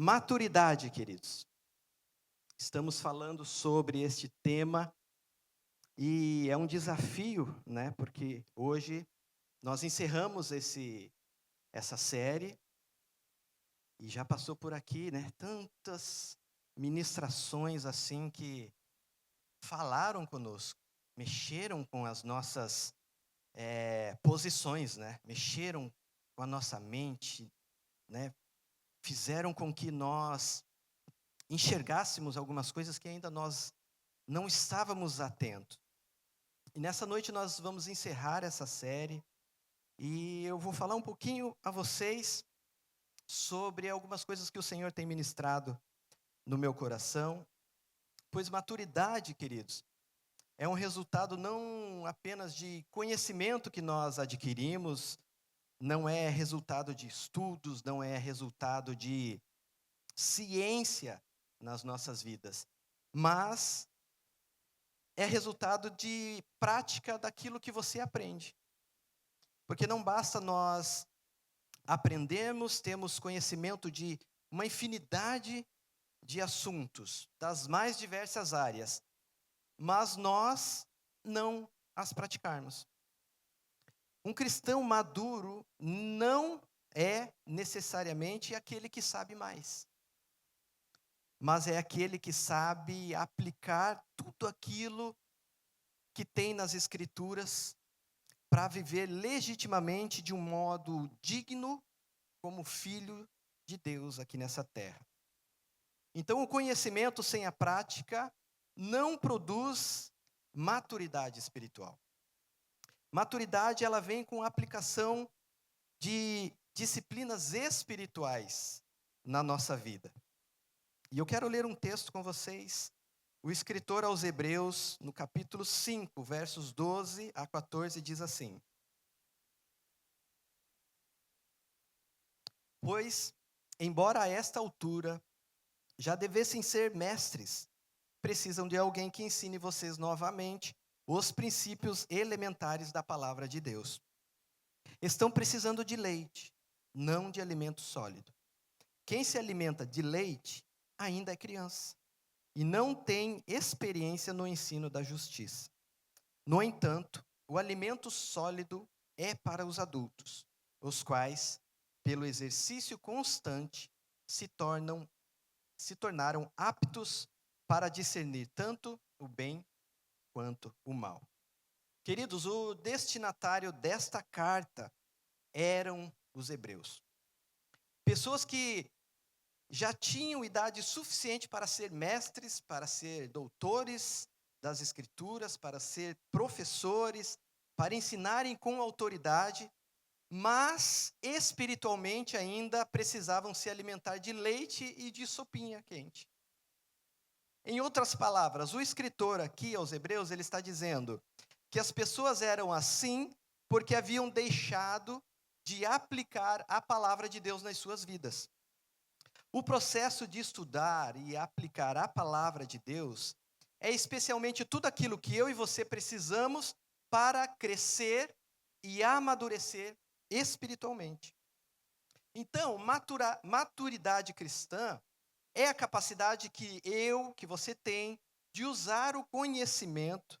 Maturidade, queridos. Estamos falando sobre este tema e é um desafio, né? Porque hoje nós encerramos essa série e já passou por aqui, né? Tantas ministrações assim que falaram conosco, mexeram com as nossas posições, né? Mexeram com a nossa mente, né? Fizeram com que nós enxergássemos algumas coisas que ainda nós não estávamos atentos. E nessa noite nós vamos encerrar essa série e eu vou falar um pouquinho a vocês sobre algumas coisas que o Senhor tem ministrado no meu coração, pois maturidade, queridos, é um resultado não apenas de conhecimento que nós adquirimos, não é resultado de estudos, não é resultado de ciência nas nossas vidas, mas é resultado de prática daquilo que você aprende. Porque não basta nós aprendermos, temos conhecimento de uma infinidade de assuntos, das mais diversas áreas, mas nós não as praticarmos. Um cristão maduro não é necessariamente aquele que sabe mais, mas é aquele que sabe aplicar tudo aquilo que tem nas Escrituras para viver legitimamente de um modo digno como filho de Deus aqui nessa terra. Então, o conhecimento sem a prática não produz maturidade espiritual. Maturidade, ela vem com a aplicação de disciplinas espirituais na nossa vida. E eu quero ler um texto com vocês. O escritor aos Hebreus, no capítulo 5, versos 12 a 14, diz assim: Pois, embora a esta altura já devessem ser mestres, precisam de alguém que ensine vocês novamente os princípios elementares da palavra de Deus. Estão precisando de leite, não de alimento sólido. Quem se alimenta de leite ainda é criança e não tem experiência no ensino da justiça. No entanto, o alimento sólido é para os adultos, os quais, pelo exercício constante, se tornaram aptos para discernir tanto o bem quanto o mal. Queridos, o destinatário desta carta eram os hebreus. Pessoas que já tinham idade suficiente para ser mestres, para ser doutores das Escrituras, para ser professores, para ensinarem com autoridade, mas espiritualmente ainda precisavam se alimentar de leite e de sopinha quente. Em outras palavras, o escritor aqui aos Hebreus, ele está dizendo que as pessoas eram assim porque haviam deixado de aplicar a palavra de Deus nas suas vidas. O processo de estudar e aplicar a palavra de Deus é especialmente tudo aquilo que eu e você precisamos para crescer e amadurecer espiritualmente. Então, maturidade cristã é a capacidade que você tem de usar o conhecimento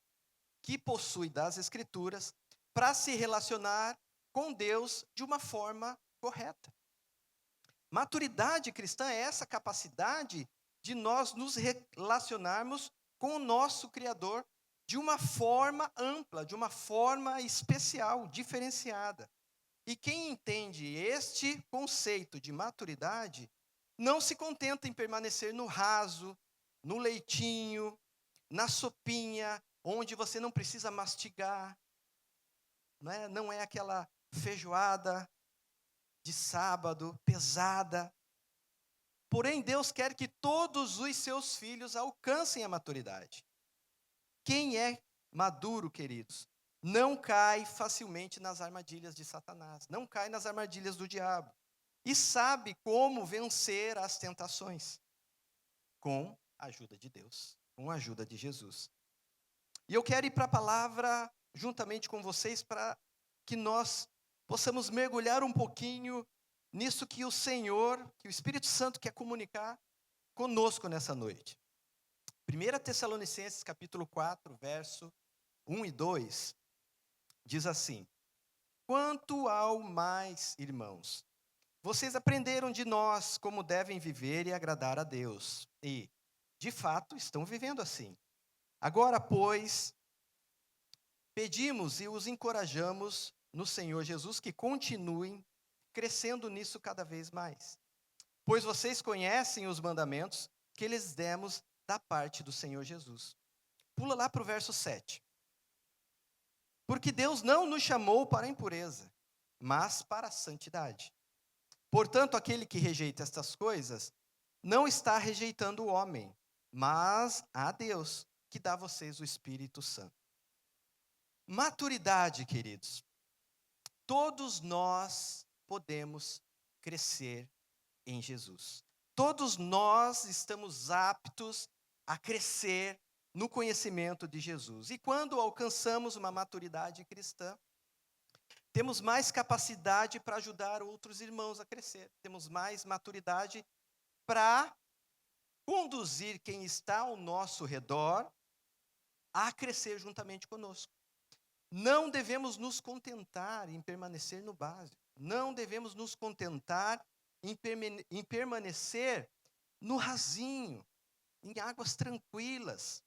que possui das Escrituras para se relacionar com Deus de uma forma correta. Maturidade cristã é essa capacidade de nós nos relacionarmos com o nosso Criador de uma forma ampla, de uma forma especial, diferenciada. E quem entende este conceito de maturidade, não se contenta em permanecer no raso, no leitinho, na sopinha, onde você não precisa mastigar, né? Não é aquela feijoada de sábado, pesada. Porém, Deus quer que todos os seus filhos alcancem a maturidade. Quem é maduro, queridos, não cai facilmente nas armadilhas de Satanás, não cai nas armadilhas do diabo. E sabe como vencer as tentações, com a ajuda de Deus, com a ajuda de Jesus. E eu quero ir para a palavra juntamente com vocês para que nós possamos mergulhar um pouquinho nisso que o Senhor, que o Espírito Santo quer comunicar conosco nessa noite. 1 Tessalonicenses capítulo 4, verso 1 e 2, diz assim: Quanto ao mais, irmãos, vocês aprenderam de nós como devem viver e agradar a Deus, e, de fato, estão vivendo assim. Agora, pois, pedimos e os encorajamos no Senhor Jesus que continuem crescendo nisso cada vez mais. Pois vocês conhecem os mandamentos que lhes demos da parte do Senhor Jesus. Pula lá para o verso 7. Porque Deus não nos chamou para a impureza, mas para a santidade. Portanto, aquele que rejeita estas coisas não está rejeitando o homem, mas a Deus, que dá a vocês o Espírito Santo. Maturidade, queridos. Todos nós podemos crescer em Jesus. Todos nós estamos aptos a crescer no conhecimento de Jesus. E quando alcançamos uma maturidade cristã, temos mais capacidade para ajudar outros irmãos a crescer. Temos mais maturidade para conduzir quem está ao nosso redor a crescer juntamente conosco. Não devemos nos contentar em permanecer no básico. Não devemos nos contentar em permanecer no rasinho, em águas tranquilas.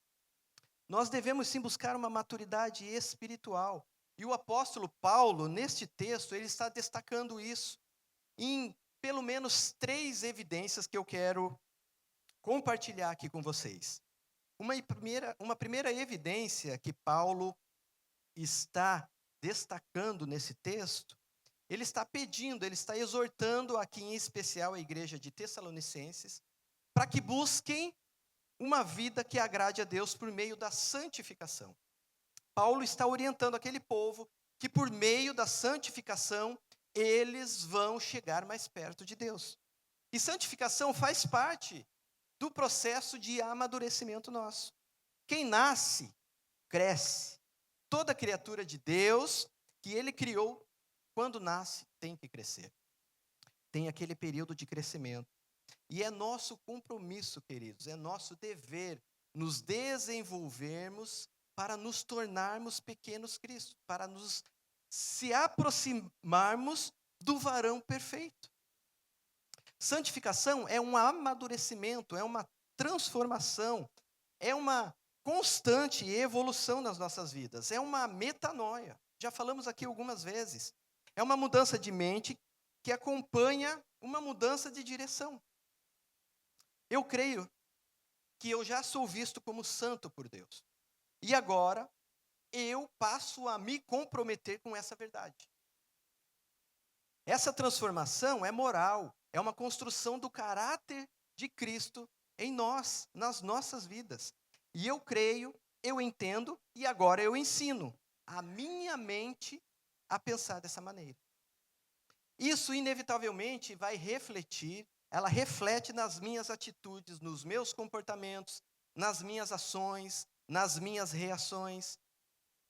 Nós devemos sim buscar uma maturidade espiritual. E o apóstolo Paulo, neste texto, ele está destacando isso em pelo menos 3 evidências que eu quero compartilhar aqui com vocês. Uma primeira evidência que Paulo está destacando nesse texto, ele está pedindo, ele está exortando aqui em especial a igreja de Tessalonicenses, para que busquem uma vida que agrade a Deus por meio da santificação. Paulo está orientando aquele povo que por meio da santificação, eles vão chegar mais perto de Deus. E santificação faz parte do processo de amadurecimento nosso. Quem nasce, cresce. Toda criatura de Deus que Ele criou, quando nasce, tem que crescer. Tem aquele período de crescimento. E é nosso compromisso, queridos, é nosso dever nos desenvolvermos para nos tornarmos pequenos Cristo, para nos se aproximarmos do varão perfeito. Santificação é um amadurecimento, é uma transformação, é uma constante evolução nas nossas vidas, é uma metanoia. Já falamos aqui algumas vezes. É uma mudança de mente que acompanha uma mudança de direção. Eu creio que eu já sou visto como santo por Deus. E agora, eu passo a me comprometer com essa verdade. Essa transformação é moral, é uma construção do caráter de Cristo em nós, nas nossas vidas. E eu creio, eu entendo e agora eu ensino a minha mente a pensar dessa maneira. Isso inevitavelmente vai refletir, ela reflete nas minhas atitudes, nos meus comportamentos, nas minhas ações, nas minhas reações.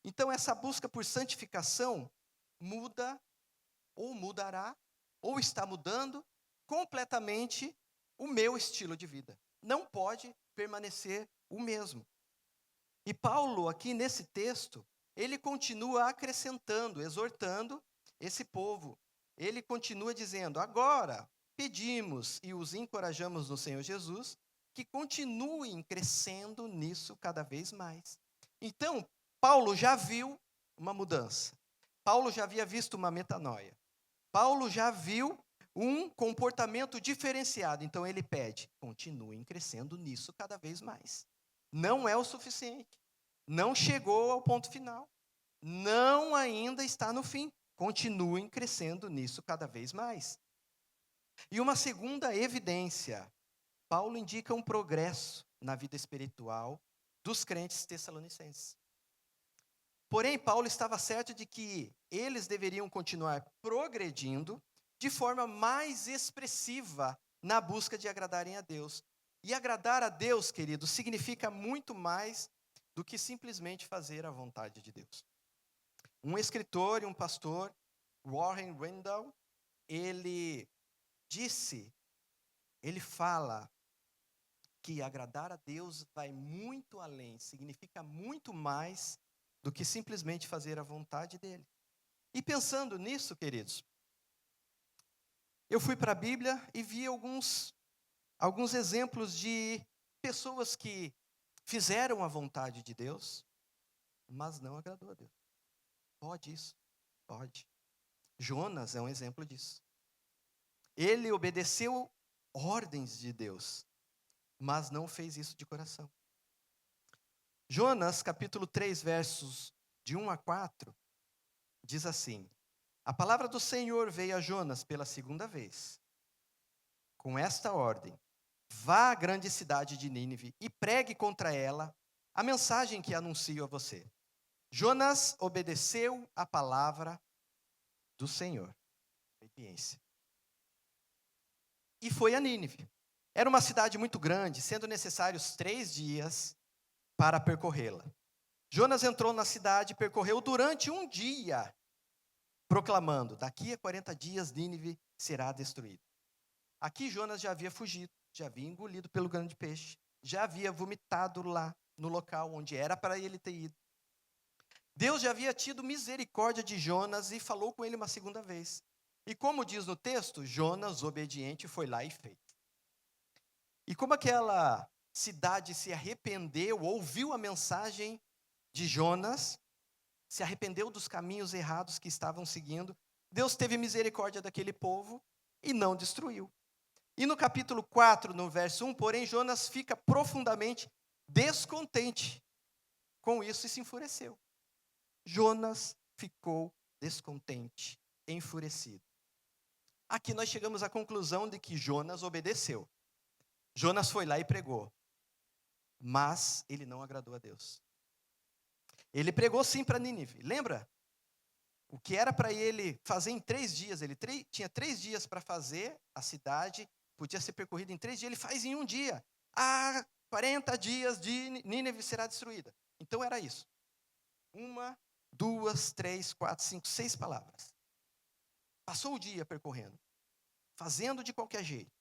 Então essa busca por santificação muda, ou mudará, ou está mudando completamente o meu estilo de vida. Não pode permanecer o mesmo. E Paulo, aqui nesse texto, ele continua acrescentando, exortando esse povo. Ele continua dizendo: agora pedimos e os encorajamos no Senhor Jesus que continuem crescendo nisso cada vez mais. Então, Paulo já viu uma mudança. Paulo já havia visto uma metanoia. Paulo já viu um comportamento diferenciado. Então ele pede: continuem crescendo nisso cada vez mais. Não é o suficiente. Não chegou ao ponto final. Não ainda está no fim. Continuem crescendo nisso cada vez mais. E uma segunda evidência. Paulo indica um progresso na vida espiritual dos crentes tessalonicenses. Porém, Paulo estava certo de que eles deveriam continuar progredindo de forma mais expressiva na busca de agradarem a Deus. E agradar a Deus, querido, significa muito mais do que simplesmente fazer a vontade de Deus. Um escritor e um pastor, Warren Wendell, ele ele fala que agradar a Deus vai muito além, significa muito mais do que simplesmente fazer a vontade dele. E pensando nisso, queridos, eu fui para a Bíblia e vi alguns exemplos de pessoas que fizeram a vontade de Deus, mas não agradou a Deus. Pode isso? Pode. Jonas é um exemplo disso. Ele obedeceu ordens de Deus, mas não fez isso de coração. Jonas, capítulo 3, versos de 1 a 4, diz assim: A palavra do Senhor veio a Jonas pela segunda vez, com esta ordem: vá à grande cidade de Nínive e pregue contra ela a mensagem que anuncio a você. Jonas obedeceu a palavra do Senhor. Obediência. E foi a Nínive. Era uma cidade muito grande, sendo necessários 3 dias para percorrê-la. Jonas entrou na cidade e percorreu durante um dia, proclamando: daqui a 40 dias Nínive será destruída. Aqui Jonas já havia fugido, já havia engolido pelo grande peixe, já havia vomitado lá no local onde era para ele ter ido. Deus já havia tido misericórdia de Jonas e falou com ele uma segunda vez. E como diz no texto, Jonas, obediente, foi lá e fez. E como aquela cidade se arrependeu, ouviu a mensagem de Jonas, se arrependeu dos caminhos errados que estavam seguindo, Deus teve misericórdia daquele povo e não destruiu. E no capítulo 4, no verso 1, porém, Jonas fica profundamente descontente com isso e se enfureceu. Jonas ficou descontente, enfurecido. Aqui nós chegamos à conclusão de que Jonas obedeceu. Jonas foi lá e pregou, mas ele não agradou a Deus. Ele pregou sim para Nínive, lembra? O que era para ele fazer em 3 dias, ele tinha 3 dias para fazer a cidade, podia ser percorrida em 3 dias, ele faz em um dia. 40 dias de Nínive será destruída. Então era isso. 1, 2, 3, 4, 5, 6 palavras. Passou o dia percorrendo, fazendo de qualquer jeito,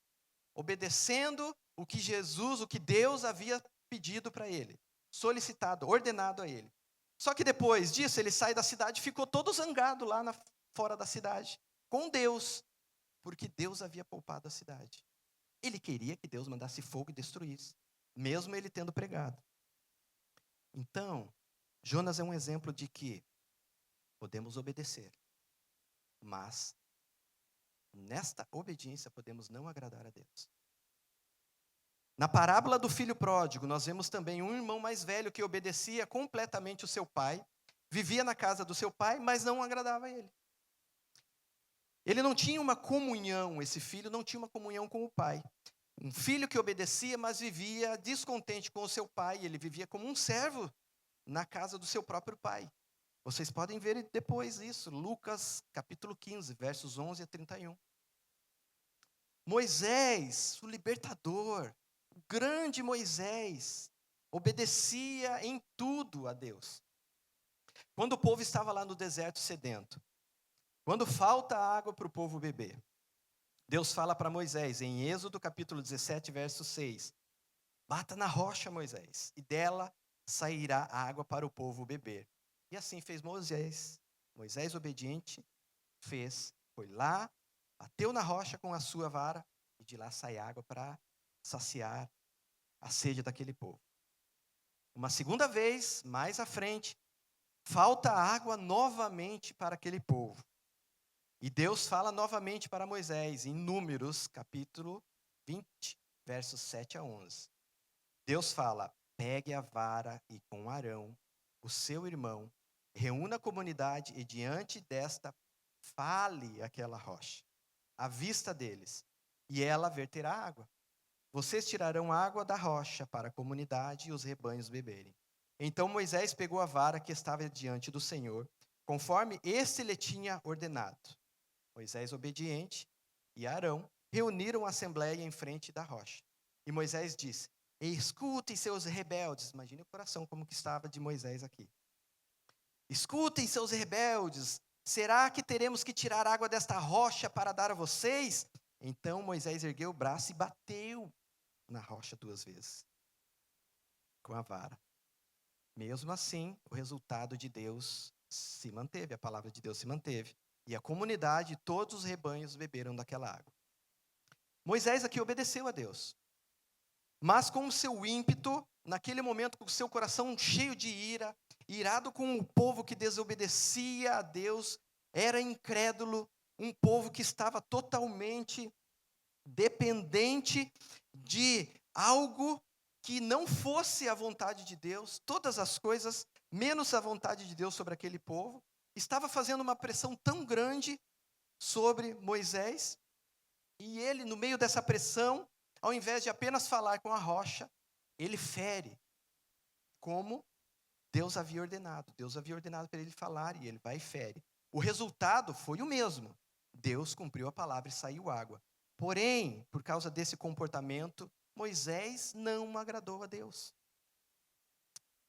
obedecendo o que Deus havia pedido para ele, solicitado, ordenado a ele. Só que depois disso, ele sai da cidade e ficou todo zangado lá fora da cidade, com Deus, porque Deus havia poupado a cidade. Ele queria que Deus mandasse fogo e destruísse, mesmo ele tendo pregado. Então, Jonas é um exemplo de que podemos obedecer, mas nesta obediência podemos não agradar a Deus. Na parábola do filho pródigo, nós vemos também um irmão mais velho que obedecia completamente o seu pai, vivia na casa do seu pai, mas não agradava a ele. Ele não tinha uma comunhão, esse filho não tinha uma comunhão com o pai. Um filho que obedecia, mas vivia descontente com o seu pai, ele vivia como um servo na casa do seu próprio pai. Vocês podem ver depois isso, Lucas capítulo 15, versos 11 a 31. Moisés, o libertador, o grande Moisés, obedecia em tudo a Deus. Quando o povo estava lá no deserto sedento, quando falta água para o povo beber, Deus fala para Moisés, em Êxodo capítulo 17, verso 6, bata na rocha, Moisés, e dela sairá água para o povo beber. E assim fez Moisés. Moisés obediente foi lá, bateu na rocha com a sua vara, e de lá sai água para saciar a sede daquele povo. Uma segunda vez, mais à frente, falta água novamente para aquele povo. E Deus fala novamente para Moisés, em Números, capítulo 20, versos 7 a 11. Deus fala, pegue a vara e com Arão, o seu irmão, reúna a comunidade e diante desta fale aquela rocha, à vista deles, e ela verterá água. Vocês tirarão água da rocha para a comunidade e os rebanhos beberem. Então Moisés pegou a vara que estava diante do Senhor, conforme este lhe tinha ordenado. Moisés obediente e Arão reuniram a assembleia em frente da rocha. E Moisés disse, escutem seus rebeldes. Imagine o coração como que estava de Moisés aqui. Escutem seus rebeldes. Será que teremos que tirar água desta rocha para dar a vocês? Então Moisés ergueu o braço e bateu na rocha 2 vezes, com a vara. Mesmo assim, o resultado de Deus se manteve, a palavra de Deus se manteve. E a comunidade, todos os rebanhos beberam daquela água. Moisés aqui obedeceu a Deus. Mas com o seu ímpeto, naquele momento, com o seu coração cheio de ira, irado com o povo que desobedecia a Deus, era incrédulo, um povo que estava totalmente dependente de algo que não fosse a vontade de Deus, todas as coisas, menos a vontade de Deus sobre aquele povo, estava fazendo uma pressão tão grande sobre Moisés, e ele, no meio dessa pressão, ao invés de apenas falar com a rocha, ele fere, como Deus havia ordenado. Deus havia ordenado para ele falar, e ele vai e fere. O resultado foi o mesmo. Deus cumpriu a palavra e saiu água. Porém, por causa desse comportamento, Moisés não agradou a Deus.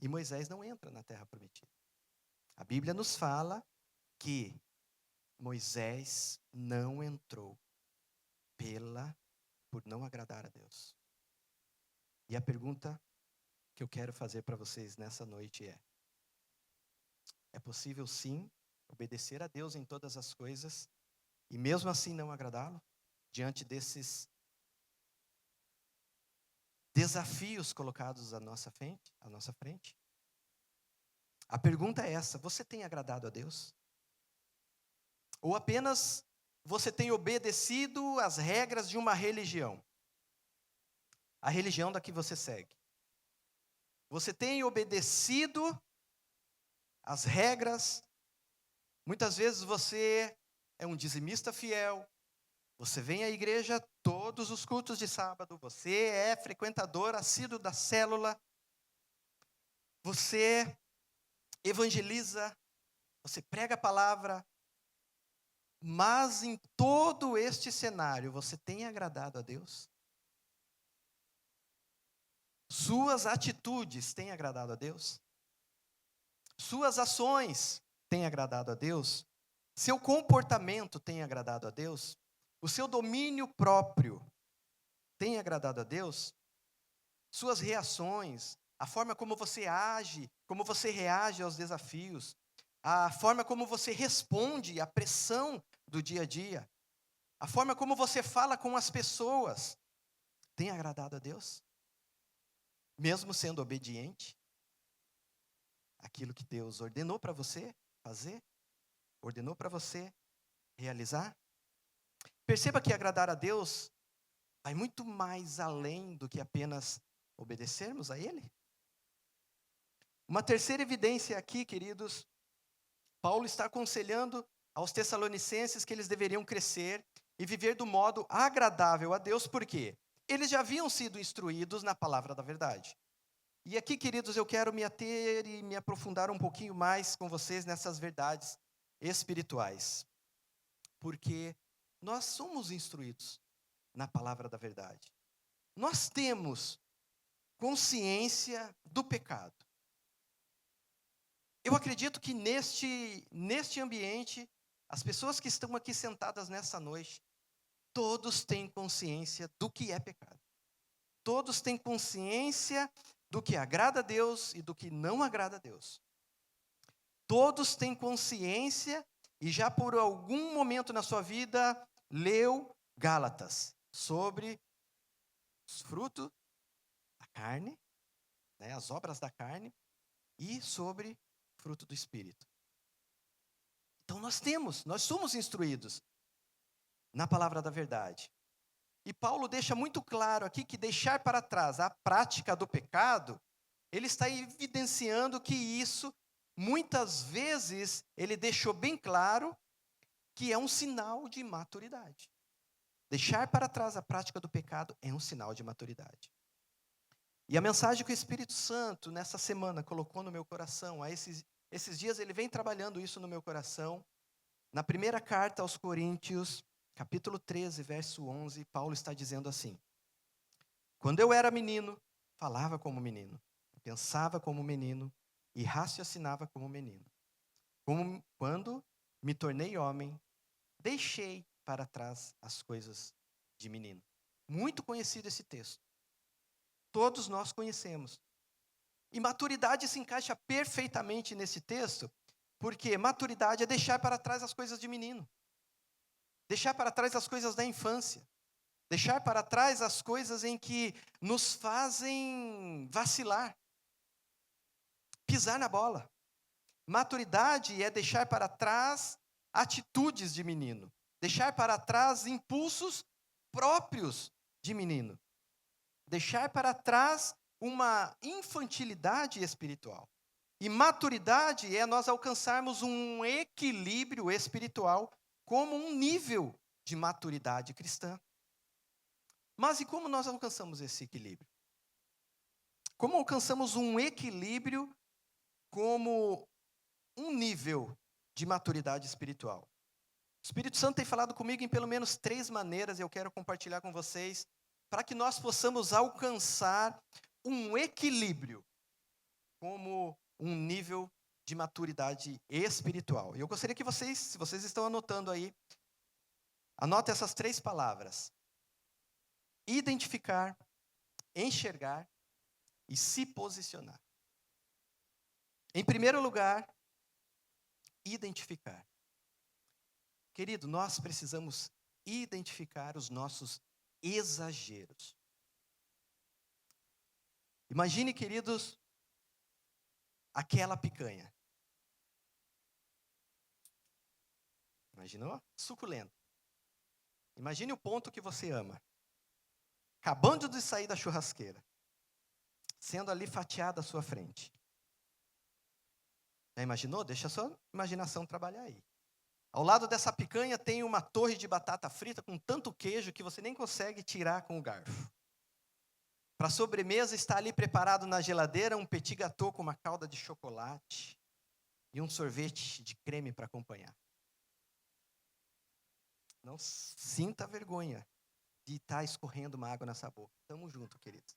E Moisés não entra na terra prometida. A Bíblia nos fala que Moisés não entrou por não agradar a Deus. E a pergunta que eu quero fazer para vocês nessa noite é possível sim obedecer a Deus em todas as coisas e mesmo assim não agradá-lo? Diante desses desafios colocados à nossa frente? A pergunta é essa: você tem agradado a Deus? Ou apenas você tem obedecido às regras de uma religião? A religião da que você segue. Você tem obedecido às regras? Muitas vezes você é um dizimista fiel, você vem à igreja todos os cultos de sábado, você é frequentador assíduo da célula, você evangeliza, você prega a palavra, mas em todo este cenário, você tem agradado a Deus? Suas atitudes têm agradado a Deus? Suas ações têm agradado a Deus? Seu comportamento tem agradado a Deus? O seu domínio próprio tem agradado a Deus? Suas reações, a forma como você age, como você reage aos desafios, a forma como você responde à pressão do dia a dia, a forma como você fala com as pessoas, tem agradado a Deus? Mesmo sendo obediente àquilo que Deus ordenou para você fazer, ordenou para você realizar? Perceba que agradar a Deus vai muito mais além do que apenas obedecermos a Ele. Uma terceira evidência aqui, queridos, Paulo está aconselhando aos Tessalonicenses que eles deveriam crescer e viver do modo agradável a Deus, por quê? Eles já haviam sido instruídos na palavra da verdade. E aqui, queridos, eu quero me ater e me aprofundar um pouquinho mais com vocês nessas verdades espirituais. Porque nós somos instruídos na palavra da verdade. Nós temos consciência do pecado. Eu acredito que neste ambiente, as pessoas que estão aqui sentadas nessa noite, todos têm consciência do que é pecado. Todos têm consciência do que agrada a Deus e do que não agrada a Deus. Todos têm consciência e já por algum momento na sua vida leu Gálatas sobre os frutos da carne, né, as obras da carne, e sobre o fruto do Espírito. Então nós somos instruídos na palavra da verdade. E Paulo deixa muito claro aqui que deixar para trás a prática do pecado, ele está evidenciando que isso, muitas vezes, ele deixou bem claro que é um sinal de maturidade. Deixar para trás a prática do pecado é um sinal de maturidade. E a mensagem que o Espírito Santo, nessa semana, colocou no meu coração, esses dias ele vem trabalhando isso no meu coração. Na primeira carta aos Coríntios, capítulo 13, verso 11, Paulo está dizendo assim: quando eu era menino, falava como menino, pensava como menino e raciocinava como menino. Quando me tornei homem, deixei para trás as coisas de menino. Muito conhecido esse texto. Todos nós conhecemos. E maturidade se encaixa perfeitamente nesse texto, porque maturidade é deixar para trás as coisas de menino. Deixar para trás as coisas da infância. Deixar para trás as coisas em que nos fazem vacilar. Pisar na bola. Maturidade é deixar para trás atitudes de menino. Deixar para trás impulsos próprios de menino. Deixar para trás uma infantilidade espiritual. E maturidade é nós alcançarmos um equilíbrio espiritual como um nível de maturidade cristã. Mas e como nós alcançamos esse equilíbrio? Como alcançamos um equilíbrio como um nível de maturidade espiritual? O Espírito Santo tem falado comigo em pelo menos 3 maneiras, e eu quero compartilhar com vocês, para que nós possamos alcançar um equilíbrio como um nível de maturidade espiritual. E eu gostaria que vocês, se vocês estão anotando aí, anotem essas 3 palavras: identificar, enxergar e se posicionar. Em primeiro lugar, identificar. Querido, nós precisamos identificar os nossos exageros. Imagine, queridos, aquela picanha. Imaginou? Suculenta. Imagine o ponto que você ama. Acabando de sair da churrasqueira. Sendo ali fatiada à sua frente. Já imaginou? Deixa a sua imaginação trabalhar aí. Ao lado dessa picanha tem uma torre de batata frita com tanto queijo que você nem consegue tirar com o garfo. Para a sobremesa está ali preparado na geladeira um petit gâteau com uma calda de chocolate e um sorvete de creme para acompanhar. Não sinta vergonha de estar escorrendo uma água nessa boca. Tamo junto, queridos.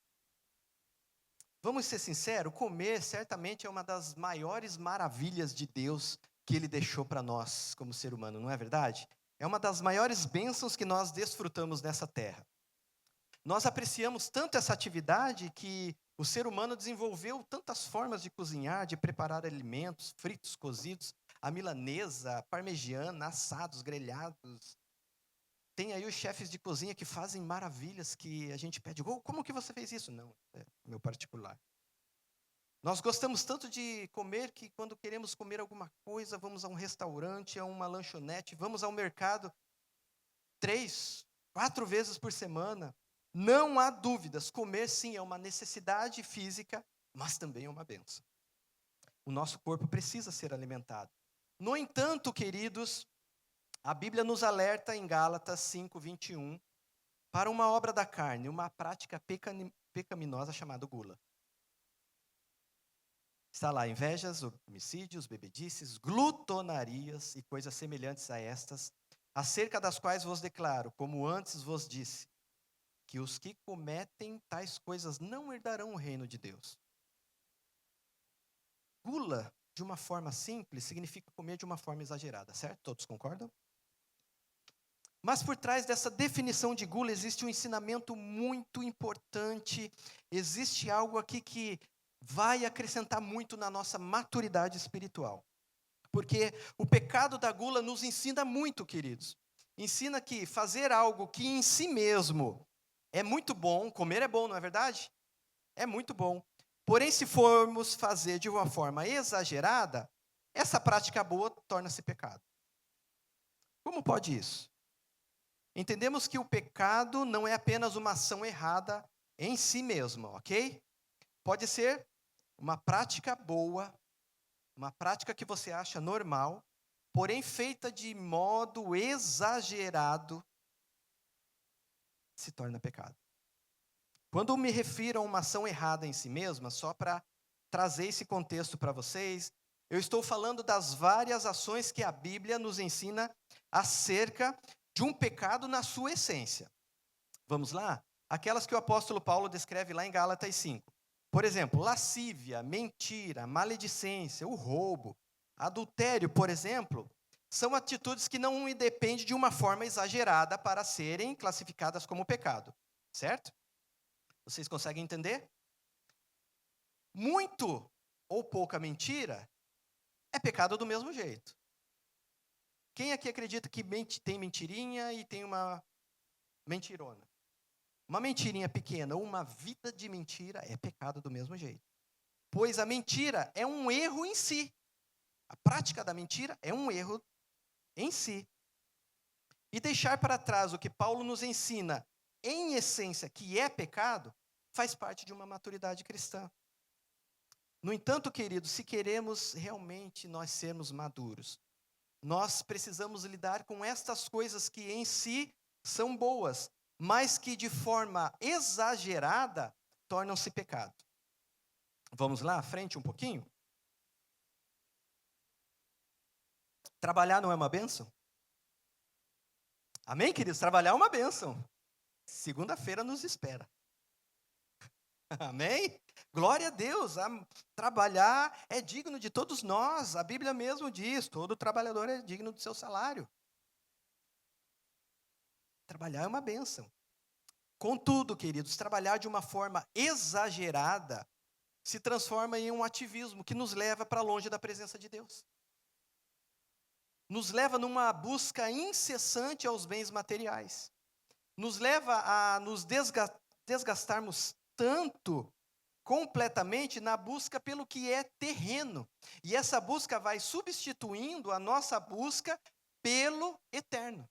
Vamos ser sinceros, comer certamente é uma das maiores maravilhas de Deus que Ele deixou para nós como ser humano, não é verdade? É uma das maiores bênçãos que nós desfrutamos nessa terra. Nós apreciamos tanto essa atividade que o ser humano desenvolveu tantas formas de cozinhar, de preparar alimentos, fritos, cozidos, a milanesa, a parmegiana, assados, grelhados. Tem aí os chefes de cozinha que fazem maravilhas que a gente pede: como que você fez isso? Não, é meu particular. Nós gostamos tanto de comer que quando queremos comer alguma coisa, vamos a um restaurante, a uma lanchonete, vamos ao mercado 3, 4 vezes por semana. Não há dúvidas, comer sim é uma necessidade física, mas também é uma bênção. O nosso corpo precisa ser alimentado. No entanto, queridos, a Bíblia nos alerta em Gálatas 5:21 para uma obra da carne, uma prática pecaminosa chamada gula. Está lá: invejas, homicídios, bebedices, glutonarias e coisas semelhantes a estas, acerca das quais vos declaro, como antes vos disse, que os que cometem tais coisas não herdarão o reino de Deus. Gula, de uma forma simples, significa comer de uma forma exagerada, certo? Todos concordam? Mas por trás dessa definição de gula existe um ensinamento muito importante, existe algo aqui que vai acrescentar muito na nossa maturidade espiritual. Porque o pecado da gula nos ensina muito, queridos. Ensina que fazer algo que em si mesmo é muito bom, comer é bom, não é verdade? É muito bom. Porém, se formos fazer de uma forma exagerada, essa prática boa torna-se pecado. Como pode isso? Entendemos que o pecado não é apenas uma ação errada em si mesma, ok? Pode ser uma prática boa, uma prática que você acha normal, porém feita de modo exagerado, se torna pecado. Quando me refiro a uma ação errada em si mesma, só para trazer esse contexto para vocês, eu estou falando das várias ações que a Bíblia nos ensina acerca de um pecado na sua essência. Vamos lá? Aquelas que o apóstolo Paulo descreve lá em Gálatas 5. Por exemplo, lascívia, mentira, maledicência, o roubo, adultério, por exemplo, são atitudes que não dependem de uma forma exagerada para serem classificadas como pecado, certo? Vocês conseguem entender? Muito ou pouca mentira é pecado do mesmo jeito. Quem aqui acredita que tem mentirinha e tem uma mentirona? Uma mentirinha pequena ou uma vida de mentira é pecado do mesmo jeito. Pois a mentira é um erro em si. A prática da mentira é um erro em si. E deixar para trás o que Paulo nos ensina, em essência, que é pecado, faz parte de uma maturidade cristã. No entanto, queridos, se queremos realmente nós sermos maduros, nós precisamos lidar com estas coisas que em si são boas, mas que de forma exagerada tornam-se pecado. Vamos lá à frente um pouquinho? Trabalhar não é uma bênção? Amém, queridos? Trabalhar é uma bênção. Segunda-feira nos espera. Amém? Glória a Deus. Trabalhar é digno de todos nós. A Bíblia mesmo diz: todo trabalhador é digno do seu salário. Trabalhar é uma bênção. Contudo, queridos, trabalhar de uma forma exagerada se transforma em um ativismo que nos leva para longe da presença de Deus. Nos leva numa busca incessante aos bens materiais. Nos leva a nos desgastarmos tanto completamente na busca pelo que é terreno. E essa busca vai substituindo a nossa busca pelo eterno.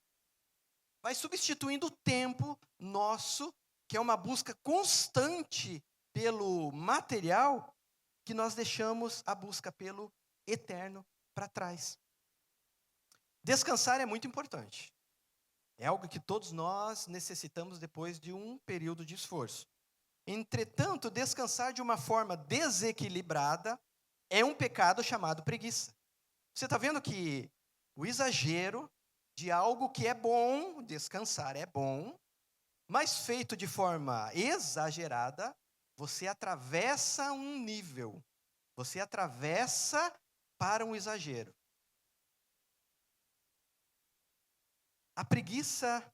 Vai substituindo o tempo nosso, que é uma busca constante pelo material, que nós deixamos a busca pelo eterno para trás. Descansar é muito importante. É algo que todos nós necessitamos depois de um período de esforço. Entretanto, descansar de uma forma desequilibrada é um pecado chamado preguiça. Você está vendo que o exagero de algo que é bom, descansar é bom, mas feito de forma exagerada, você atravessa um nível, você atravessa para um exagero. A preguiça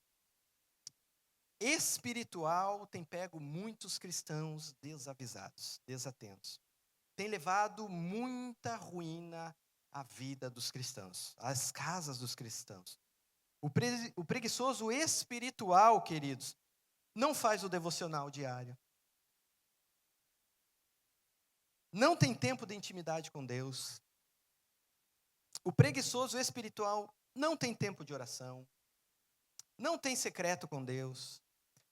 espiritual tem pego muitos cristãos desavisados, desatentos. Tem levado muita ruína à vida dos cristãos, às casas dos cristãos. O preguiçoso espiritual, queridos, não faz o devocional diário. Não tem tempo de intimidade com Deus. O preguiçoso espiritual não tem tempo de oração. Não tem secreto com Deus.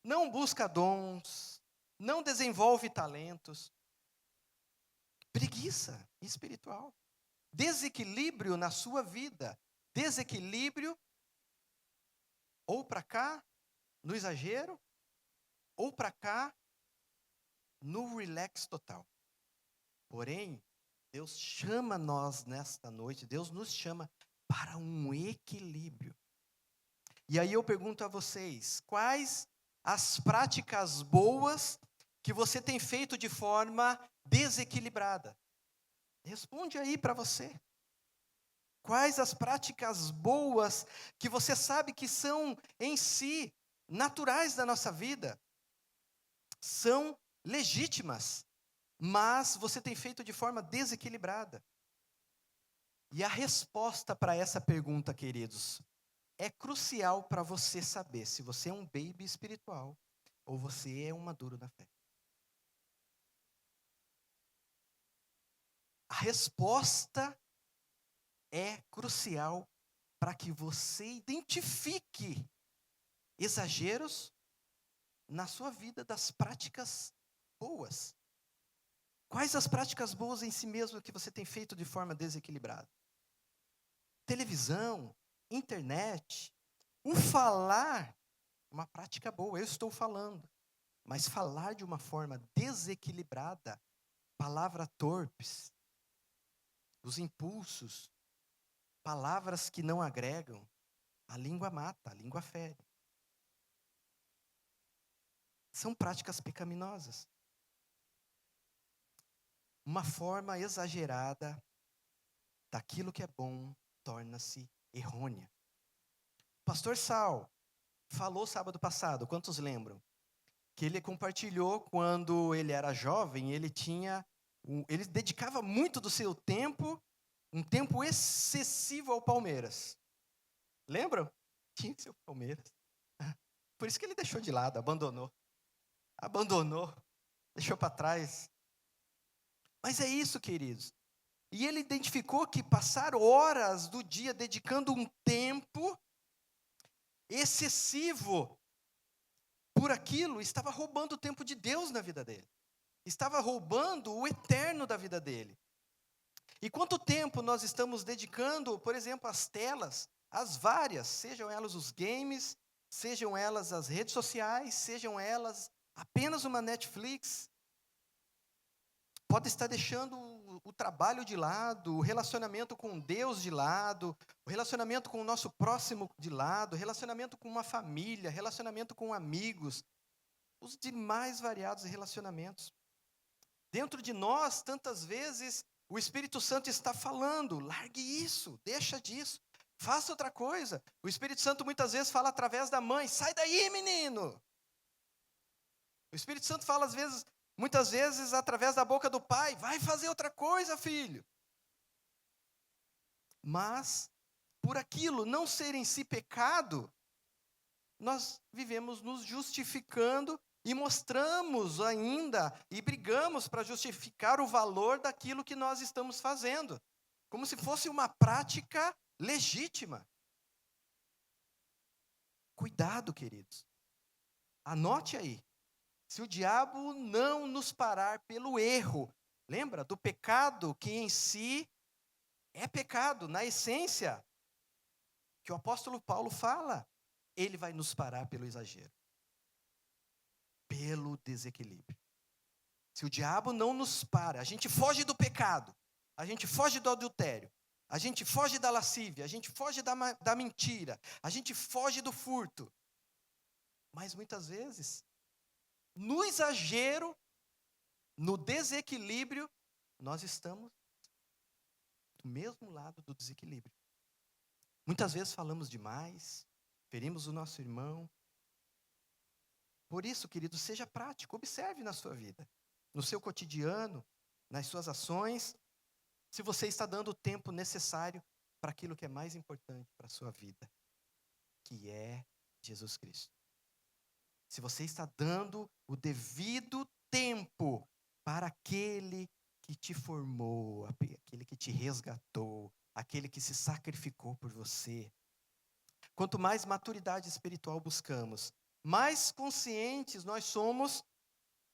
Não busca dons. Não desenvolve talentos. Preguiça espiritual. Desequilíbrio na sua vida. Desequilíbrio ou para cá, no exagero, ou para cá, no relax total. Porém, Deus chama nós nesta noite, Deus nos chama para um equilíbrio. E aí eu pergunto a vocês, quais as práticas boas que você tem feito de forma desequilibrada? Responde aí para você. Quais as práticas boas que você sabe que são em si naturais da nossa vida? São legítimas, mas você tem feito de forma desequilibrada. E a resposta para essa pergunta, queridos, é crucial para você saber se você é um baby espiritual ou você é um maduro na fé. A resposta é crucial para que você identifique exageros na sua vida das práticas boas. Quais as práticas boas em si mesmo que você tem feito de forma desequilibrada? Televisão, internet, o falar, uma prática boa, eu estou falando. Mas falar de uma forma desequilibrada, palavras torpes, os impulsos, palavras que não agregam, a língua mata, a língua fere. São práticas pecaminosas. Uma forma exagerada daquilo que é bom torna-se errônea. O pastor Sal falou sábado passado, quantos lembram? Que ele compartilhou quando ele era jovem, ele dedicava muito do seu tempo, um tempo excessivo ao Palmeiras. Lembram? Tinha que ser o Palmeiras. Por isso que ele deixou de lado, abandonou, deixou para trás. Mas é isso, queridos. E ele identificou que passar horas do dia dedicando um tempo excessivo por aquilo estava roubando o tempo de Deus na vida dele. Estava roubando o eterno da vida dele. E quanto tempo nós estamos dedicando, por exemplo, às telas, às várias, sejam elas os games, sejam elas as redes sociais, sejam elas apenas uma Netflix, pode estar deixando o trabalho de lado, o relacionamento com Deus de lado, o relacionamento com o nosso próximo de lado, o relacionamento com uma família, relacionamento com amigos, os demais variados relacionamentos. Dentro de nós, tantas vezes, o Espírito Santo está falando, largue isso, deixa disso, faça outra coisa. O Espírito Santo muitas vezes fala através da mãe, sai daí, menino. O Espírito Santo fala muitas vezes através da boca do pai, vai fazer outra coisa, filho. Mas, por aquilo não ser em si pecado, nós vivemos nos justificando e mostramos ainda, e brigamos para justificar o valor daquilo que nós estamos fazendo, como se fosse uma prática legítima. Cuidado, queridos. Anote aí. Se o diabo não nos parar pelo erro, lembra do pecado que em si é pecado, na essência, que o apóstolo Paulo fala, ele vai nos parar pelo exagero, pelo desequilíbrio. Se o diabo não nos para, a gente foge do pecado, a gente foge do adultério, a gente foge da lascívia, a gente foge da mentira, a gente foge do furto. Mas muitas vezes, no exagero, no desequilíbrio, nós estamos do mesmo lado do desequilíbrio. Muitas vezes falamos demais, ferimos o nosso irmão. Por isso, querido, seja prático, observe na sua vida, no seu cotidiano, nas suas ações, se você está dando o tempo necessário para aquilo que é mais importante para a sua vida, que é Jesus Cristo. Se você está dando o devido tempo para aquele que te formou, aquele que te resgatou, aquele que se sacrificou por você. Quanto mais maturidade espiritual buscamos, mais conscientes nós somos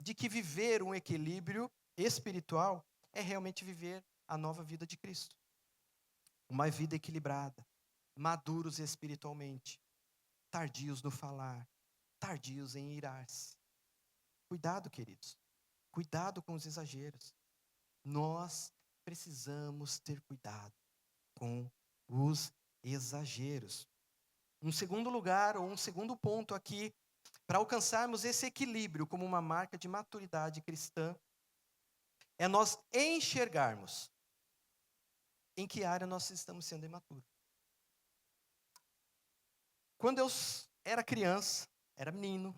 de que viver um equilíbrio espiritual é realmente viver a nova vida de Cristo. Uma vida equilibrada, maduros espiritualmente, tardios no falar, tardios em irar-se. Cuidado, queridos. Cuidado com os exageros. Nós precisamos ter cuidado com os exageros. Um segundo lugar, ou um segundo ponto aqui, para alcançarmos esse equilíbrio como uma marca de maturidade cristã, é nós enxergarmos em que área nós estamos sendo imaturos. Quando eu era criança, era menino,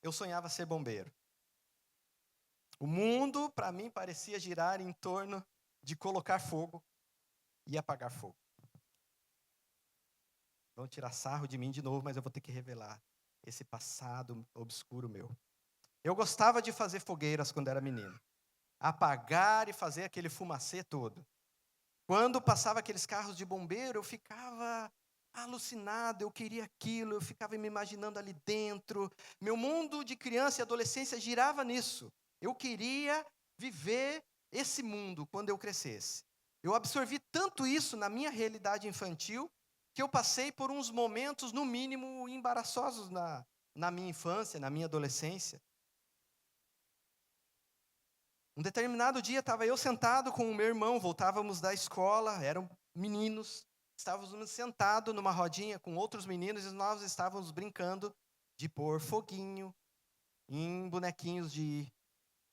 eu sonhava ser bombeiro. O mundo, para mim, parecia girar em torno de colocar fogo e apagar fogo. Vão tirar sarro de mim de novo, mas eu vou ter que revelar esse passado obscuro meu. Eu gostava de fazer fogueiras quando era menino. Apagar e fazer aquele fumacê todo. Quando passava aqueles carros de bombeiro, eu ficava alucinado, eu queria aquilo, eu ficava me imaginando ali dentro. Meu mundo de criança e adolescência girava nisso. Eu queria viver esse mundo quando eu crescesse. Eu absorvi tanto isso na minha realidade infantil, que eu passei por uns momentos, no mínimo, embaraçosos na minha infância, na minha adolescência. Um determinado dia estava eu sentado com o meu irmão, voltávamos da escola, eram meninos, estávamos sentados numa rodinha com outros meninos e nós estávamos brincando de pôr foguinho em bonequinhos de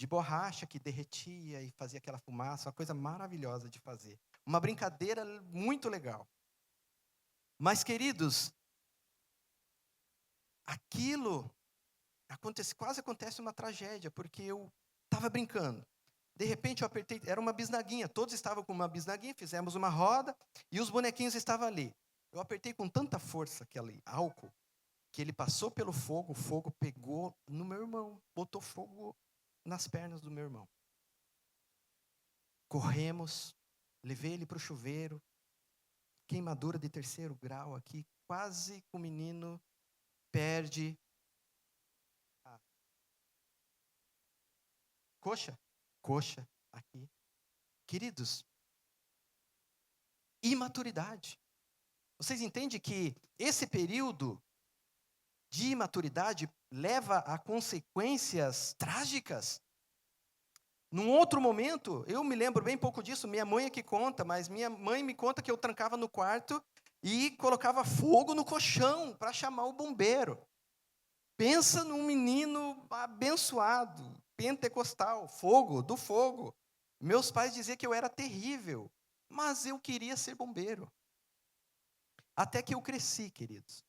borracha que derretia e fazia aquela fumaça, uma coisa maravilhosa de fazer. Uma brincadeira muito legal. Mas, queridos, aquilo quase acontece uma tragédia, porque eu estava brincando. De repente eu apertei, era uma bisnaguinha, todos estavam com uma bisnaguinha, fizemos uma roda, e os bonequinhos estavam ali. Eu apertei com tanta força aquele álcool, que ele passou pelo fogo, o fogo pegou no meu irmão, botou fogo nas pernas do meu irmão. Corremos, levei ele para o chuveiro, queimadura de 3º grau aqui, quase que o menino perde a coxa aqui. Queridos, imaturidade. Vocês entendem que esse período de imaturidade leva a consequências trágicas? Num outro momento, eu me lembro bem pouco disso, minha mãe é que conta, mas minha mãe me conta que eu trancava no quarto e colocava fogo no colchão para chamar o bombeiro. Pensa num menino abençoado, pentecostal, do fogo. Meus pais diziam que eu era terrível, mas eu queria ser bombeiro. Até que eu cresci, queridos.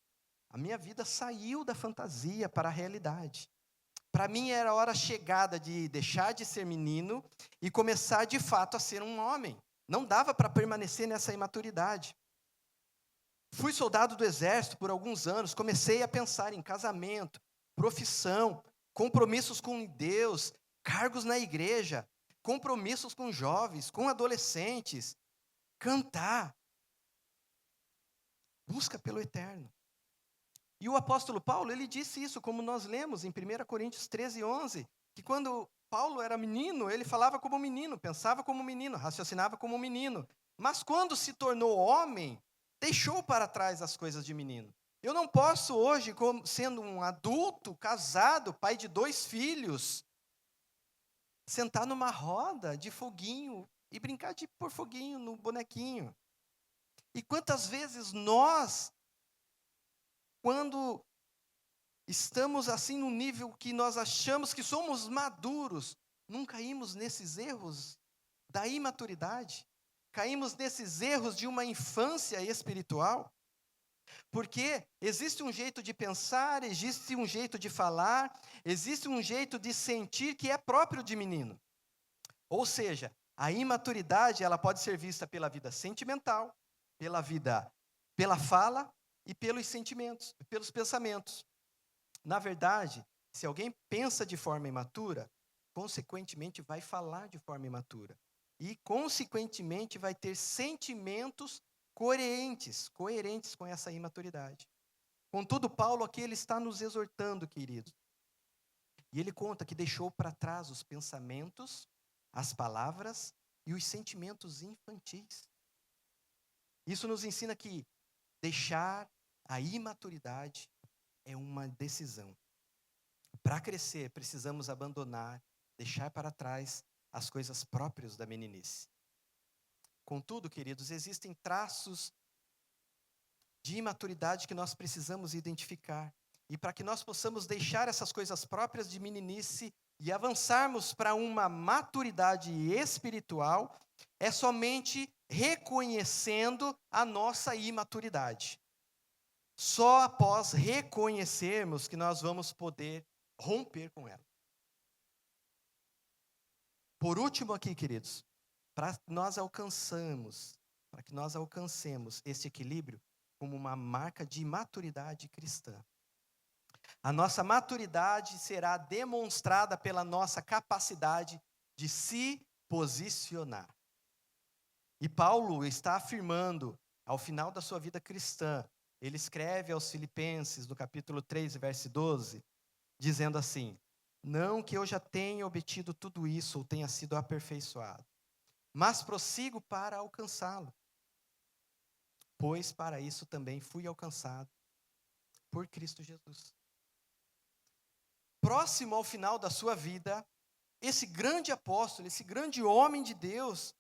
A minha vida saiu da fantasia para a realidade. Para mim era a hora chegada de deixar de ser menino e começar de fato a ser um homem. Não dava para permanecer nessa imaturidade. Fui soldado do exército por alguns anos, comecei a pensar em casamento, profissão, compromissos com Deus, cargos na igreja, compromissos com jovens, com adolescentes, cantar, busca pelo eterno. E o apóstolo Paulo, ele disse isso, como nós lemos em 1 Coríntios 13:11, que quando Paulo era menino, ele falava como menino, pensava como menino, raciocinava como menino. Mas quando se tornou homem, deixou para trás as coisas de menino. Eu não posso hoje, sendo um adulto, casado, pai de 2 filhos, sentar numa roda de foguinho e brincar de pôr foguinho no bonequinho. E quantas vezes nós, quando estamos assim no nível que nós achamos que somos maduros, não caímos nesses erros da imaturidade? Caímos nesses erros de uma infância espiritual? Porque existe um jeito de pensar, existe um jeito de falar, existe um jeito de sentir que é próprio de menino. Ou seja, a imaturidade, ela pode ser vista pela vida sentimental, pela fala e pelos sentimentos, pelos pensamentos. Na verdade, se alguém pensa de forma imatura, consequentemente vai falar de forma imatura. E, consequentemente, vai ter sentimentos coerentes com essa imaturidade. Contudo, Paulo aqui ele está nos exortando, queridos. E ele conta que deixou para trás os pensamentos, as palavras e os sentimentos infantis. Isso nos ensina que deixar a imaturidade é uma decisão. Para crescer, precisamos abandonar, deixar para trás as coisas próprias da meninice. Contudo, queridos, existem traços de imaturidade que nós precisamos identificar. E para que nós possamos deixar essas coisas próprias de meninice e avançarmos para uma maturidade espiritual, é somente reconhecendo a nossa imaturidade. Só após reconhecermos que nós vamos poder romper com ela. Por último aqui, queridos, para que nós alcancemos esse equilíbrio como uma marca de maturidade cristã. A nossa maturidade será demonstrada pela nossa capacidade de se posicionar. E Paulo está afirmando, ao final da sua vida cristã, ele escreve aos Filipenses, no capítulo 3, verso 12, dizendo assim: não que eu já tenha obtido tudo isso ou tenha sido aperfeiçoado, mas prossigo para alcançá-lo, pois para isso também fui alcançado por Cristo Jesus. Próximo ao final da sua vida, esse grande apóstolo, esse grande homem de Deus,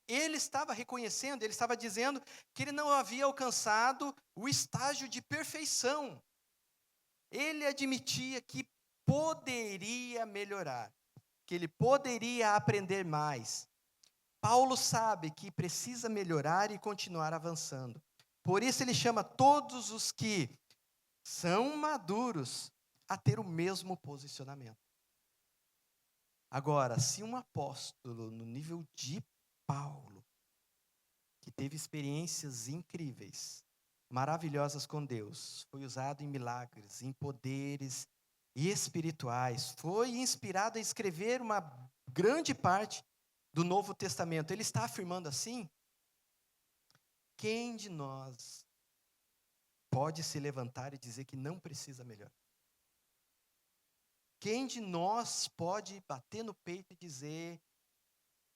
ele estava reconhecendo, ele estava dizendo que ele não havia alcançado o estágio de perfeição. Ele admitia que poderia melhorar, que ele poderia aprender mais. Paulo sabe que precisa melhorar e continuar avançando. Por isso ele chama todos os que são maduros a ter o mesmo posicionamento. Agora, se um apóstolo no nível de Paulo, que teve experiências incríveis, maravilhosas com Deus, foi usado em milagres, em poderes espirituais, foi inspirado a escrever uma grande parte do Novo Testamento, ele está afirmando assim: quem de nós pode se levantar e dizer que não precisa melhorar? Quem de nós pode bater no peito e dizer,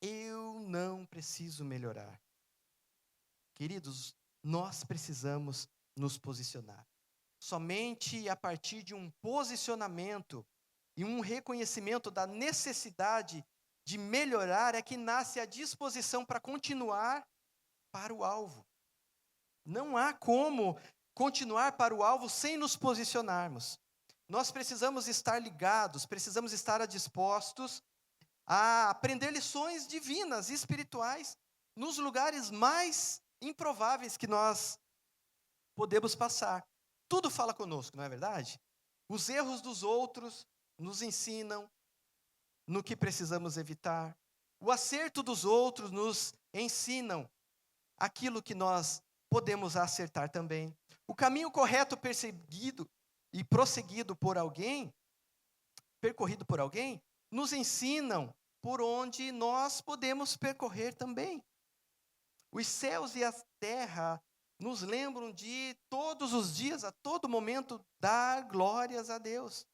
eu não preciso melhorar? Queridos, nós precisamos nos posicionar. Somente a partir de um posicionamento e um reconhecimento da necessidade de melhorar é que nasce a disposição para continuar para o alvo. Não há como continuar para o alvo sem nos posicionarmos. Nós precisamos estar ligados, precisamos estar dispostos a aprender lições divinas e espirituais nos lugares mais improváveis que nós podemos passar. Tudo fala conosco, não é verdade? Os erros dos outros nos ensinam no que precisamos evitar. O acerto dos outros nos ensinam aquilo que nós podemos acertar também. O caminho correto perseguido e prosseguido por alguém, percorrido por alguém, nos ensinam por onde nós podemos percorrer também. Os céus e a terra nos lembram de todos os dias, a todo momento, dar glórias a Deus.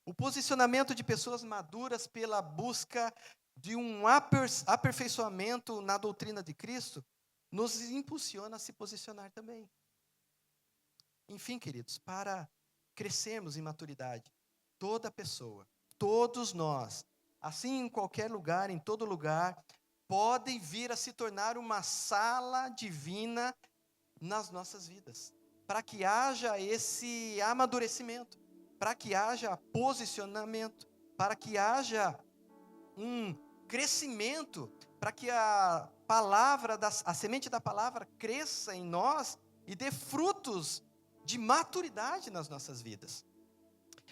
O posicionamento de pessoas maduras pela busca de um aperfeiçoamento na doutrina de Cristo nos impulsiona a se posicionar também. Enfim, queridos, para crescermos em maturidade, toda pessoa, todos nós, assim em qualquer lugar, em todo lugar, podem vir a se tornar uma sala divina nas nossas vidas, para que haja esse amadurecimento, para que haja posicionamento, para que haja um crescimento, para que a semente da palavra cresça em nós e dê frutos de maturidade nas nossas vidas.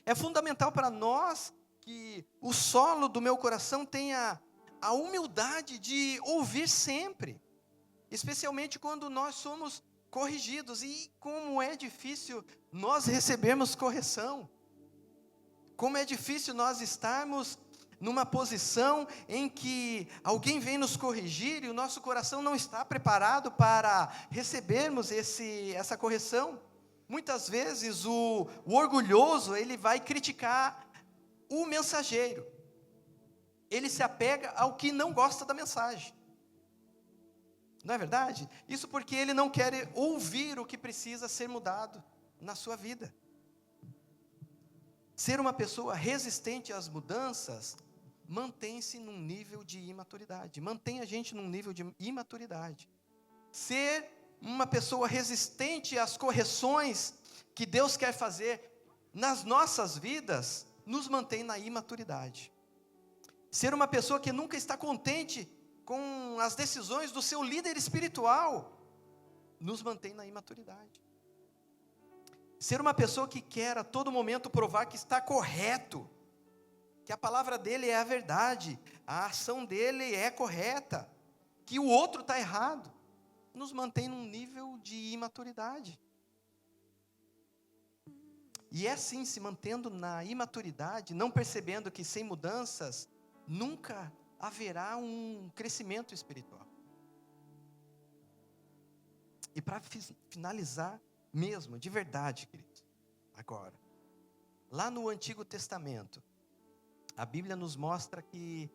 É fundamental para nós que o solo do meu coração tenha a humildade de ouvir sempre, especialmente quando nós somos corrigidos. E como é difícil nós recebermos correção, como é difícil nós estarmos numa posição em que alguém vem nos corrigir e o nosso coração não está preparado para recebermos essa correção. Muitas vezes o orgulhoso, ele vai criticar o mensageiro, ele se apega ao que não gosta da mensagem. Não é verdade? Isso porque ele não quer ouvir o que precisa ser mudado na sua vida. Ser uma pessoa resistente às mudanças mantém-se num nível de imaturidade. Mantém a gente num nível de imaturidade. Ser uma pessoa resistente às correções que Deus quer fazer nas nossas vidas nos mantém na imaturidade. Ser uma pessoa que nunca está contente com as decisões do seu líder espiritual nos mantém na imaturidade. Ser uma pessoa que quer a todo momento provar que está correto, que a palavra dele é a verdade, a ação dele é correta, que o outro está errado, nos mantém num nível de imaturidade. E é assim, se mantendo na imaturidade, não percebendo que sem mudanças, nunca haverá um crescimento espiritual. E para finalizar mesmo, de verdade, queridos, agora, lá no Antigo Testamento, a Bíblia nos mostra que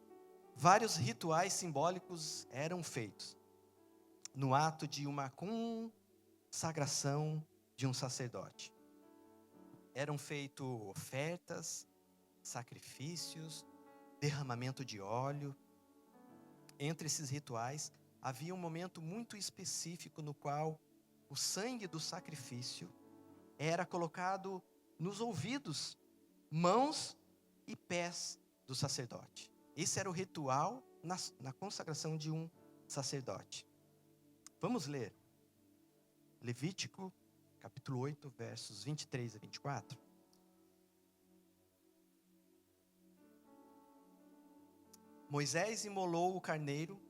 vários rituais simbólicos eram feitos no ato de uma consagração de um sacerdote. Eram feitas ofertas, sacrifícios, derramamento de óleo. Entre esses rituais, havia um momento muito específico no qual o sangue do sacrifício era colocado nos ouvidos, mãos e pés do sacerdote. Esse era o ritual na consagração de um sacerdote. Vamos ler Levítico, capítulo 8, versos 23 a 24. Moisés imolou o carneiro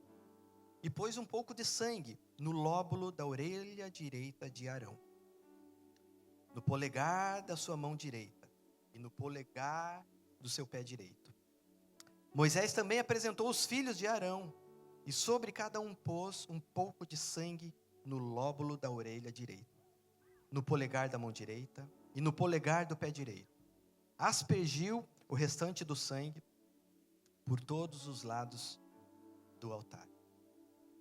e pôs um pouco de sangue no lóbulo da orelha direita de Arão, no polegar da sua mão direita e no polegar do seu pé direito. Moisés também apresentou os filhos de Arão, e sobre cada um pôs um pouco de sangue no lóbulo da orelha direita, no polegar da mão direita e no polegar do pé direito. Aspergiu o restante do sangue por todos os lados do altar.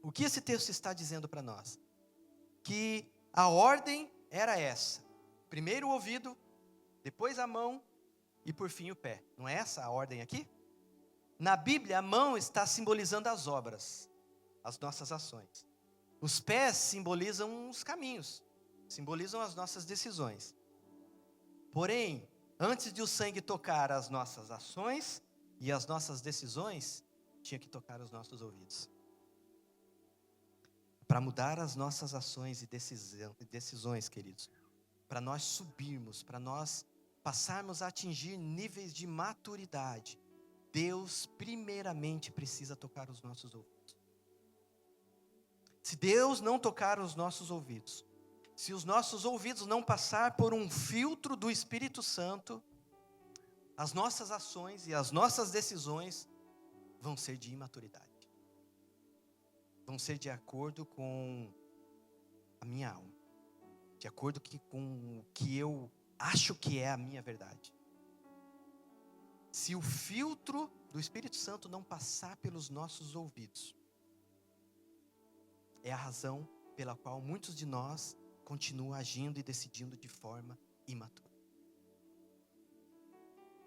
O que esse texto está dizendo para nós? Que a ordem era essa: primeiro o ouvido, depois a mão e por fim o pé. Não é essa a ordem aqui? Na Bíblia, a mão está simbolizando as obras, as nossas ações. Os pés simbolizam os caminhos, simbolizam as nossas decisões. Porém, antes de o sangue tocar as nossas ações e as nossas decisões, tinha que tocar os nossos ouvidos. Para mudar as nossas ações e decisões, queridos, para nós subirmos, para nós passarmos a atingir níveis de maturidade, Deus primeiramente precisa tocar os nossos ouvidos. Se Deus não tocar os nossos ouvidos, se os nossos ouvidos não passar por um filtro do Espírito Santo, as nossas ações e as nossas decisões vão ser de imaturidade. Vão ser de acordo com a minha alma, de acordo com o que eu acho que é a minha verdade. Se o filtro do Espírito Santo não passar pelos nossos ouvidos, é a razão pela qual muitos de nós continuam agindo e decidindo de forma imatura.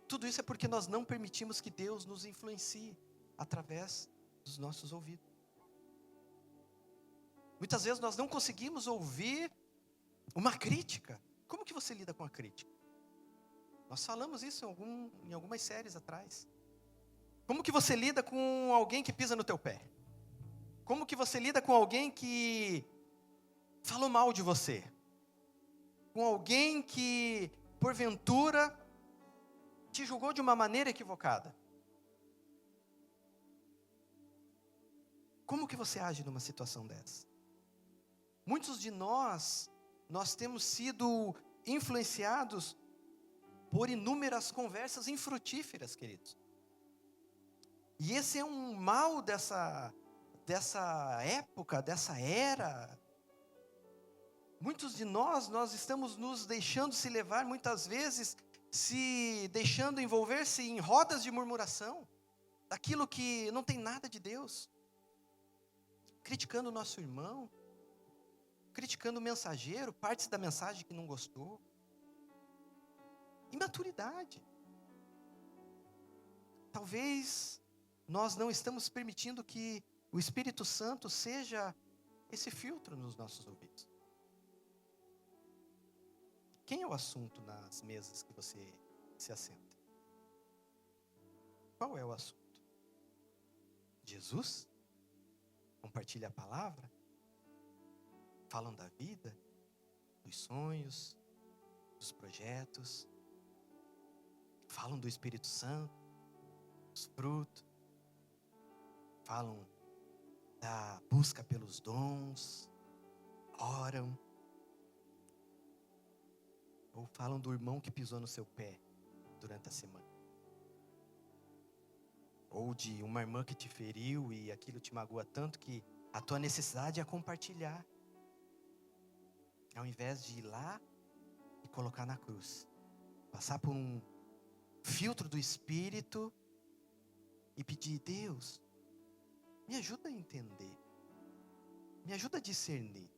Tudo isso é porque nós não permitimos que Deus nos influencie através dos nossos ouvidos. Muitas vezes nós não conseguimos ouvir uma crítica. Como que você lida com a crítica? Nós falamos isso em algumas séries atrás. Como que você lida com alguém que pisa no teu pé? Como que você lida com alguém que falou mal de você? Com alguém que, porventura, te julgou de uma maneira equivocada? Como que você age numa situação dessa? Muitos de nós temos sido influenciados por inúmeras conversas infrutíferas, queridos. E esse é um mal dessa época, dessa era. Muitos de nós estamos nos deixando se levar, muitas vezes, se deixando envolver-se em rodas de murmuração, daquilo que não tem nada de Deus. Criticando o nosso irmão, criticando o mensageiro, partes da mensagem que não gostou. Imaturidade. Talvez nós não estamos permitindo que o Espírito Santo seja esse filtro nos nossos ouvidos. Quem é o assunto nas mesas que você se assenta? Qual é o assunto? Jesus? Compartilha a palavra? Falam da vida, dos sonhos, dos projetos. Falam do Espírito Santo, dos frutos. Falam da busca pelos dons. Oram. Ou falam do irmão que pisou no seu pé durante a semana. Ou de uma irmã que te feriu e aquilo te magoa tanto que a tua necessidade é compartilhar. Ao invés de ir lá e colocar na cruz. Passar por um filtro do Espírito e pedir: Deus, me ajuda a entender. Me ajuda a discernir.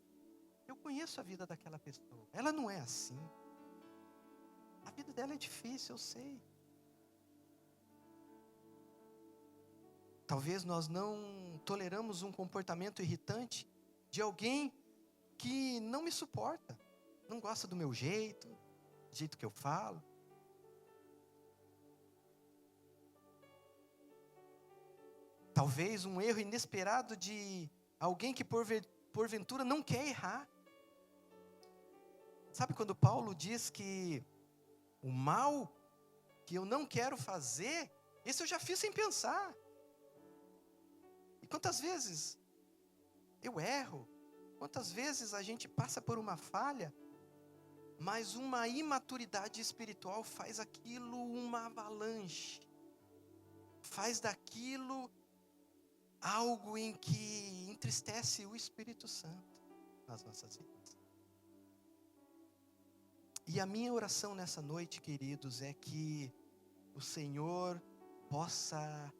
Eu conheço a vida daquela pessoa. Ela não é assim. A vida dela é difícil, eu sei. Talvez nós não toleramos um comportamento irritante de alguém que não me suporta, não gosta do meu jeito, do jeito que eu falo. Talvez um erro inesperado de alguém que porventura não quer errar, Sabe quando Paulo diz que o mal que eu não quero fazer, esse eu já fiz sem pensar. E quantas vezes eu erro, quantas vezes a gente passa por uma falha, mas uma imaturidade espiritual faz aquilo uma avalanche, faz daquilo algo em que entristece o Espírito Santo nas nossas vidas. E a minha oração nessa noite, queridos, é que o Senhor possa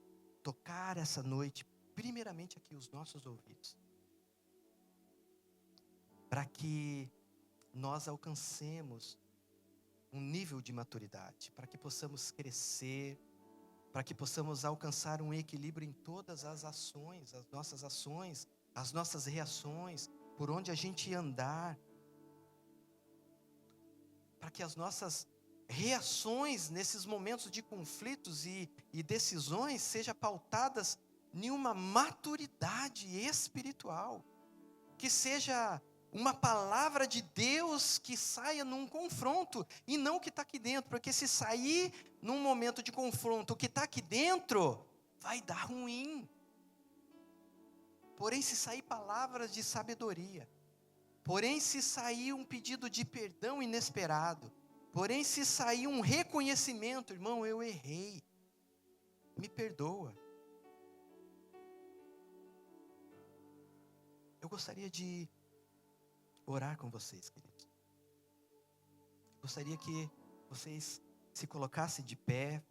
tocar essa noite, primeiramente aqui os nossos ouvidos, para que nós alcancemos um nível de maturidade, para que possamos crescer, para que possamos alcançar um equilíbrio em todas as ações, as nossas reações, por onde a gente andar, para que as nossas reações nesses momentos de conflitos e decisões sejam pautadas em uma maturidade espiritual, que seja uma palavra de Deus que saia num confronto, e não o que está aqui dentro, porque se sair num momento de confronto, o que está aqui dentro, vai dar ruim. Porém, se sair palavras de sabedoria, porém, se sair um pedido de perdão inesperado, porém, se sair um reconhecimento, irmão, eu errei, me perdoa. Eu gostaria de orar com vocês, queridos. Gostaria que vocês se colocassem de pé,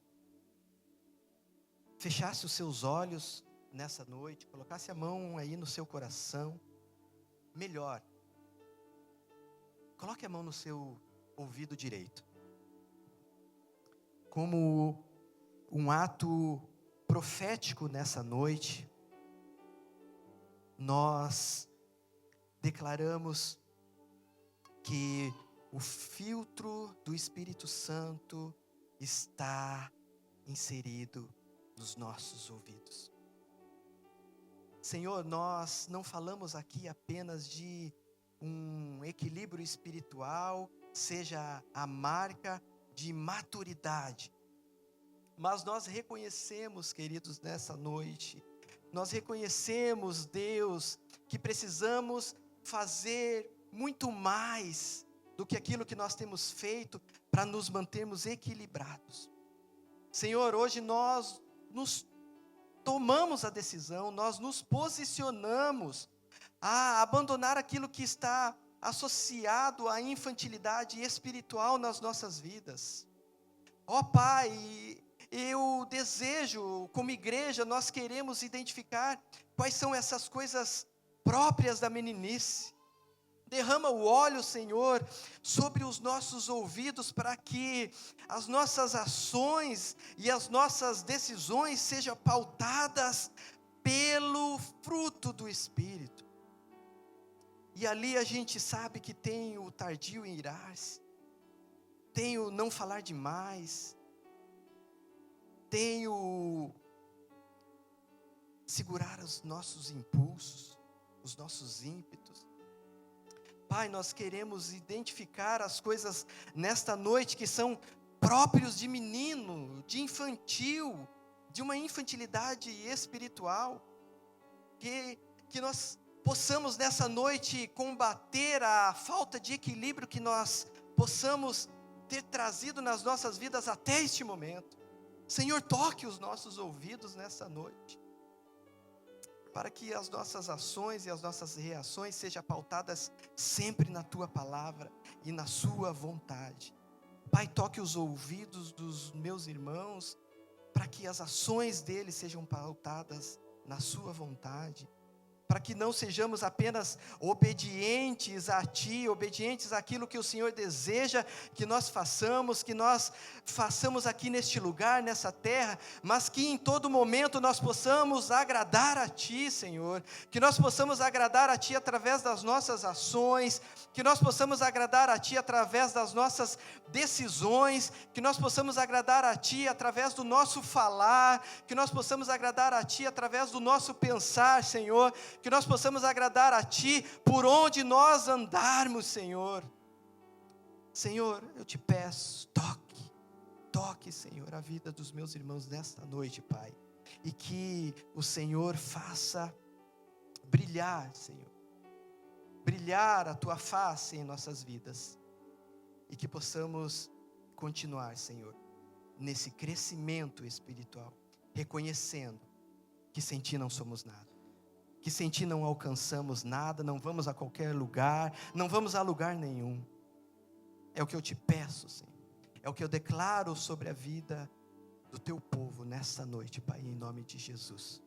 fechassem os seus olhos nessa noite, colocassem a mão aí no seu coração. Melhor, coloque a mão no seu ouvido direito, como um ato profético nessa noite. Nós declaramos que o filtro do Espírito Santo está inserido nos nossos ouvidos. Senhor, nós não falamos aqui apenas de um equilíbrio espiritual, seja a marca de maturidade, mas nós reconhecemos, queridos, nessa noite, nós reconhecemos, Deus, que precisamos fazer muito mais do que aquilo que nós temos feito para nos mantermos equilibrados. Senhor, hoje nós nos tomamos a decisão, nós nos posicionamos a abandonar aquilo que está associado à infantilidade espiritual nas nossas vidas. Ó Pai, eu desejo, como igreja, nós queremos identificar quais são essas coisas próprias da meninice. Derrama o óleo, Senhor, sobre os nossos ouvidos, para que as nossas ações e as nossas decisões sejam pautadas pelo fruto do Espírito. E ali a gente sabe que tem o tardio em irar-se, tem o não falar demais, tem o segurar os nossos impulsos, os nossos ímpetos. Pai, nós queremos identificar as coisas nesta noite que são próprios de menino, de infantil, de uma infantilidade espiritual, que nós possamos nessa noite combater a falta de equilíbrio que nós possamos ter trazido nas nossas vidas até este momento. Senhor, toque os nossos ouvidos nessa noite, para que as nossas ações e as nossas reações sejam pautadas sempre na Tua palavra e na Sua vontade. Pai, toque os ouvidos dos meus irmãos, para que as ações deles sejam pautadas na Sua vontade, para que não sejamos apenas obedientes a Ti, obedientes àquilo que o Senhor deseja que nós façamos aqui neste lugar, nessa terra, mas que em todo momento nós possamos agradar a Ti, Senhor, que nós possamos agradar a Ti através das nossas ações, que nós possamos agradar a Ti através das nossas decisões, que nós possamos agradar a Ti através do nosso falar, que nós possamos agradar a Ti através do nosso pensar, Senhor, que nós possamos agradar a Ti por onde nós andarmos, Senhor. Senhor, eu te peço, toque, Senhor, a vida dos meus irmãos nesta noite, Pai. E que o Senhor faça brilhar, Senhor, brilhar a tua face em nossas vidas. E que possamos continuar, Senhor, nesse crescimento espiritual, reconhecendo que sem ti não somos nada, que sem ti não alcançamos nada, não vamos a qualquer lugar, não vamos a lugar nenhum. É o que eu te peço, Senhor, é o que eu declaro sobre a vida do teu povo nessa noite, Pai, em nome de Jesus.